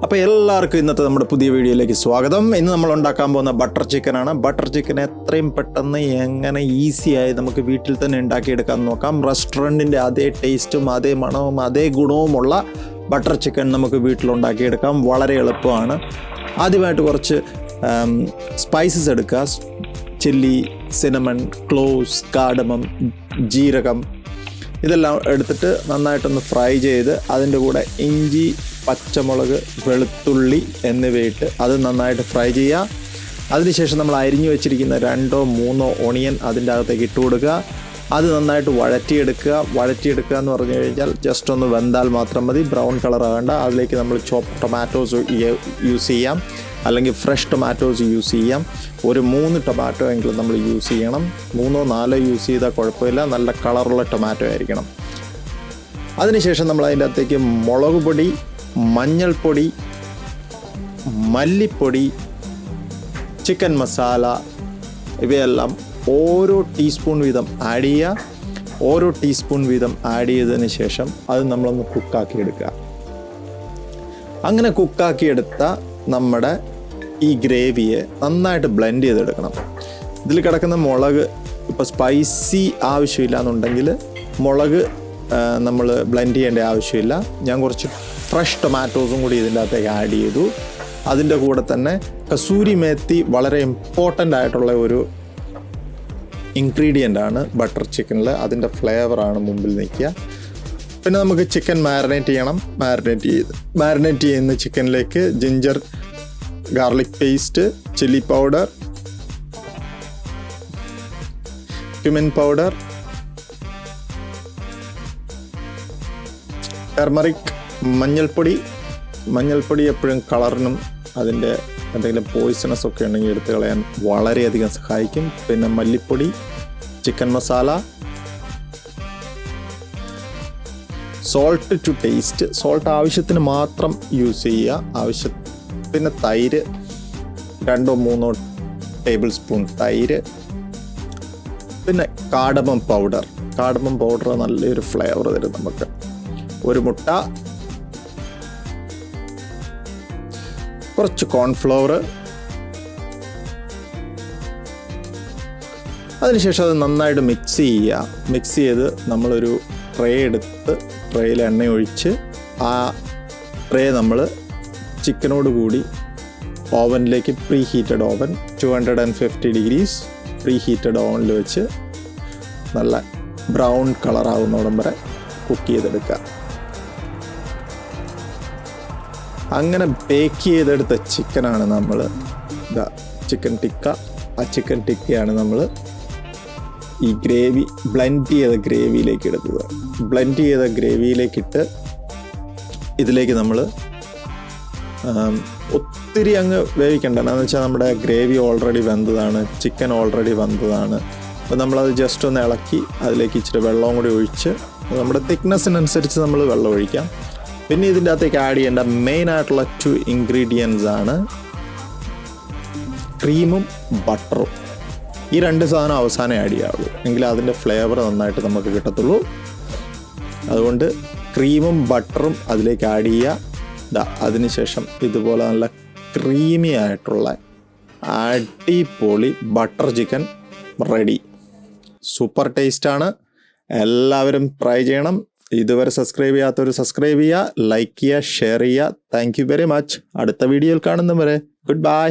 അപ്പോൾ എല്ലാവർക്കും ഇന്നത്തെ നമ്മുടെ പുതിയ വീഡിയോയിലേക്ക് സ്വാഗതം. ഇന്ന് നമ്മൾ ഉണ്ടാക്കാൻ പോകുന്ന ബട്ടർ ചിക്കനാണ്. ബട്ടർ ചിക്കൻ എത്രയും പെട്ടെന്ന് എങ്ങനെ ഈസിയായി നമുക്ക് വീട്ടിൽ തന്നെ ഉണ്ടാക്കിയെടുക്കാൻ നോക്കാം. റെസ്റ്റോറൻറ്റിൻ്റെ അതേ ടേസ്റ്റും അതേ മണവും അതേ ഗുണവുമുള്ള ബട്ടർ ചിക്കൻ നമുക്ക് വീട്ടിലുണ്ടാക്കിയെടുക്കാം. വളരെ എളുപ്പമാണ്. ആദ്യമായിട്ട് കുറച്ച് സ്പൈസസ് എടുക്കുക. ചില്ലി, സിനമൺ, ക്ലോവ്സ്, കാർഡമം, ജീരകം ഇതെല്ലാം എടുത്തിട്ട് നന്നായിട്ടൊന്ന് ഫ്രൈ ചെയ്ത് അതിൻ്റെ കൂടെ ഇഞ്ചി, പച്ചമുളക്, വെളുത്തുള്ളി എന്നിവയിട്ട് അത് നന്നായിട്ട് ഫ്രൈ ചെയ്യുക. അതിനുശേഷം നമ്മൾ അരിഞ്ഞു വെച്ചിരിക്കുന്ന 2-3 ഓണിയൻ അതിൻ്റെ അകത്തേക്ക് ഇട്ട് കൊടുക്കുക. അത് നന്നായിട്ട് വഴറ്റിയെടുക്കുക എന്ന് പറഞ്ഞു കഴിഞ്ഞാൽ ജസ്റ്റ് ഒന്ന് വെന്താൽ മാത്രം മതി. ബ്രൗൺ കളർ ആകണ്ട. അതിലേക്ക് നമ്മൾ ചോപ്പ് ടൊമാറ്റോസ് യൂസ് ചെയ്യാം, അല്ലെങ്കിൽ ഫ്രഷ് ടൊമാറ്റോസ് യൂസ് ചെയ്യാം. ഒരു 3 ടൊമാറ്റോ എങ്കിലും നമ്മൾ യൂസ് ചെയ്യണം. 3-4 യൂസ് ചെയ്താൽ കുഴപ്പമില്ല. നല്ല കളറുള്ള ടൊമാറ്റോ ആയിരിക്കണം. അതിനുശേഷം നമ്മൾ അതിൻ്റെ അകത്തേക്ക് മുളക് പൊടി, മഞ്ഞൾപ്പൊടി, മല്ലിപ്പൊടി, ചിക്കൻ മസാല ഇവയെല്ലാം ഓരോ ടീസ്പൂൺ വീതം ആഡ് ചെയ്യുക. ഓരോ ടീസ്പൂൺ വീതം ആഡ് ചെയ്തതിന് ശേഷം അത് നമ്മളൊന്ന് കുക്കാക്കിയെടുക്കുക. അങ്ങനെ കുക്കാക്കിയെടുത്ത നമ്മുടെ ഈ ഗ്രേവിയെ നന്നായിട്ട് ബ്ലെൻഡ് ചെയ്തെടുക്കണം. ഇതിൽ കിടക്കുന്ന മുളക് ഇപ്പോൾ സ്പൈസി ആവശ്യമില്ല എന്നുണ്ടെങ്കിൽ മുളക് നമ്മൾ ബ്ലെൻഡ് ചെയ്യേണ്ട ആവശ്യമില്ല. ഞാൻ കുറച്ച് ഫ്രഷ് ടൊമാറ്റോസും കൂടി ഇതിൻ്റെ അകത്തേക്ക് ആഡ് ചെയ്തു. അതിൻ്റെ കൂടെ തന്നെ കസൂരി മേത്തി വളരെ ഇമ്പോർട്ടൻ്റ് ആയിട്ടുള്ള ഒരു ഇൻഗ്രീഡിയൻ്റ് ആണ് ബട്ടർ ചിക്കനിൽ. അതിൻ്റെ ഫ്ലേവറാണ് മുമ്പിൽ നിൽക്കുക. പിന്നെ നമുക്ക് ചിക്കൻ മാരിനേറ്റ് ചെയ്യണം. മാരിനേറ്റ് ചെയ്യുന്ന ചിക്കനിലേക്ക് ginger garlic paste, chilli powder, cumin powder, turmeric, മഞ്ഞൾപ്പൊടി എപ്പോഴും കളറിനും അതിൻ്റെ എന്തെങ്കിലും പോയിസണസ് ഒക്കെ ഉണ്ടെങ്കിൽ എടുത്ത് കളയാൻ വളരെയധികം സഹായിക്കും. പിന്നെ മല്ലിപ്പൊടി, chicken masala, salt to taste. Salt ആവശ്യത്തിന് മാത്രം യൂസ് ചെയ്യുക. പിന്നെ തൈര് 2-3 ടേബിൾ സ്പൂൺ തൈര്. പിന്നെ കാർഡമം പൗഡർ നല്ലൊരു ഫ്ലേവർ തരും നമുക്ക്. ഒരു മുട്ട, കുറച്ച് കോൺഫ്ലവർ. അതിനുശേഷം അത് നന്നായിട്ട് മിക്സ് ചെയ്ത് നമ്മളൊരു ട്രേ എടുത്ത് ട്രേയിൽ എണ്ണ ഒഴിച്ച് ആ ട്രേ നമ്മൾ ചിക്കനോട് കൂടി ഓവനിലേക്ക് preheated oven 250 degrees preheated ഓവനിൽ വെച്ച് നല്ല ബ്രൗൺ കളറാവുന്നോടം വരെ കുക്ക് ചെയ്തെടുക്കുക. അങ്ങനെ ബേക്ക് ചെയ്തെടുത്ത ചിക്കനാണ് നമ്മൾ ചിക്കൻ ടിക്ക. ആ ചിക്കൻ ടിക്കയാണ് നമ്മൾ ഈ ഗ്രേവി ബ്ലെൻഡ് ചെയ്ത ഗ്രേവിയിലേക്ക് എടുത്തത്. ബ്ലെൻഡ് ചെയ്ത ഗ്രേവിയിലേക്കിട്ട് ഇതിലേക്ക് നമ്മൾ ഒത്തിരി അങ്ങ് വേവിക്കണ്ട. എന്താണെന്ന് വെച്ചാൽ നമ്മുടെ ഗ്രേവി ഓൾറെഡി വെന്തതാണ്, ചിക്കൻ ഓൾറെഡി വെന്തതാണ്. അപ്പോൾ നമ്മളത് ജസ്റ്റ് ഒന്ന് ഇളക്കി അതിലേക്ക് ഇച്ചിരി വെള്ളവും കൂടി ഒഴിച്ച് നമ്മുടെ തിക്നെസ്സിനനുസരിച്ച് നമ്മൾ വെള്ളം ഒഴിക്കാം. പിന്നെ ഇതിൻ്റെ അകത്തേക്ക് ആഡ് ചെയ്യേണ്ട മെയിനായിട്ടുള്ള 2 ഇൻഗ്രീഡിയൻസ് ആണ് ക്രീമും ബട്ടറും. ഈ 2 സാധനം അവസാനം ആഡ് ചെയ്യാവുള്ളൂ, എങ്കിൽ അതിൻ്റെ ഫ്ലേവർ നന്നായിട്ട് നമുക്ക് കിട്ടത്തുള്ളൂ. അതുകൊണ്ട് ക്രീമും ബട്ടറും അതിലേക്ക് ആഡ് ചെയ്യുക. അതിനുശേഷം ഇതുപോലെ നല്ല ക്രീമി ആയിട്ടുള്ള അടിപൊളി ബട്ടർ ചിക്കൻ റെഡി. സൂപ്പർ ടേസ്റ്റാണ്. എല്ലാവരും ട്രൈ ചെയ്യണം. ഇതുവരെ സബ്സ്ക്രൈബ് ചെയ്യാത്തവർ സബ്സ്ക്രൈബ് ചെയ്യുക, ലൈക്ക് ചെയ്യുക, ഷെയർ ചെയ്യുക. Thank you very much. അടുത്ത വീഡിയോയിൽ കാണുന്നവരെ ഗുഡ് ബൈ.